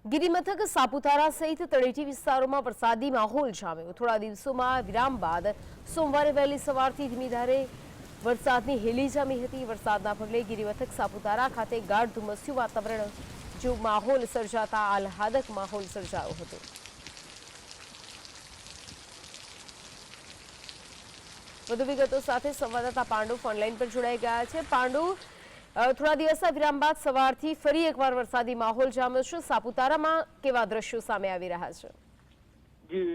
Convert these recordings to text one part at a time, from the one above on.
ગિરિમથક સાપુતારા સહિત તળેટી વિસ્તારોમાં વરસાદી માહોલ જામ્યો। થોડા દિવસોમાં વિરામ બાદ સોમવારે વહેલી સવારથી ધીમી ધારે વરસાદની હેલી જામી હતી। વરસાદના પગલે ગિરિમથક સાપુતારા ખાતે ગાઢ ધુમ્મસ્યું વાતાવરણ જો માહોલ સર્જાતા આહલાદક માહોલ સર્જાયો હતો। વધુ વિગતો સાથે સંવાદદાતા પાંડુ ઓનલાઈન પર જોડાઈ ગયા છે। પાંડુ, થોડા દિવસના વિરામ બાદ સવારથી ફરી એકવાર વરસાદી માહોલ જામ્યો છે। સાપુતારામાં કેવા દ્રશ્યો સામે આવી રહ્યા છે? જી,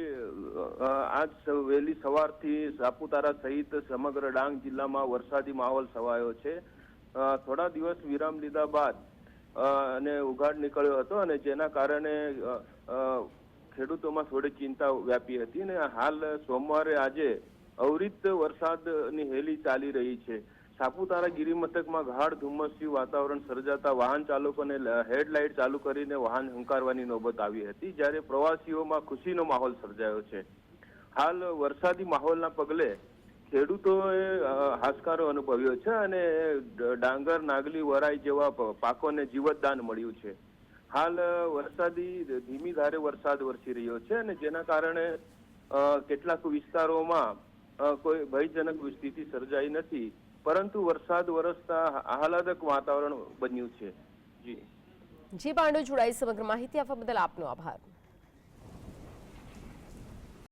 આજ વહેલી સવારથી સાપુતારા સહિત સમગ્ર ડાંગ જિલ્લામાં વરસાદી માહોલ છવાયો છે। થોડા દિવસ વિરામ લીધા બાદ અને ઉઘાડ નીકળ્યો હતો અને જેના કારણે ખેડૂતોમાં થોડી ચિંતા વ્યાપી હતી અને હાલ સોમવારે આજે અવિરત વરસાદની હેલી ચાલી રહી છે। સાપુતારા ગિરિમથકમાં ગાઢ ધુમ્મસી વાતાવરણ સર્જાતા વાહન ચાલકોને હેડલાઇટ ચાલુ કરીને વાહન હંકારવાની નોબત આવી હતી, જ્યારે પ્રવાસીઓમાં ખુશીનો માહોલ સર્જાયો છે। હાલ વરસાદી માહોલના પગલે ખેડૂતોએ હાશકારો અનુભવ્યો છે અને ડાંગર, નાગલી, વરાઈ જેવા પાકોને જીવતદાન મળ્યું છે। હાલ ધીમી ધારે વરસાદ વરસી રહ્યો છે અને જેના કારણે કેટલાક વિસ્તારોમાં કોઈ ભયજનક સ્થિતિ સર્જાઈ નથી, પરંતુ વરસાદ વરસતા આહલાદક વાતાવરણ બન્યું છે। જી પાંડુ, જોડાઈ સમગ્ર માહિતી આપવા બદલ આપનો આભાર।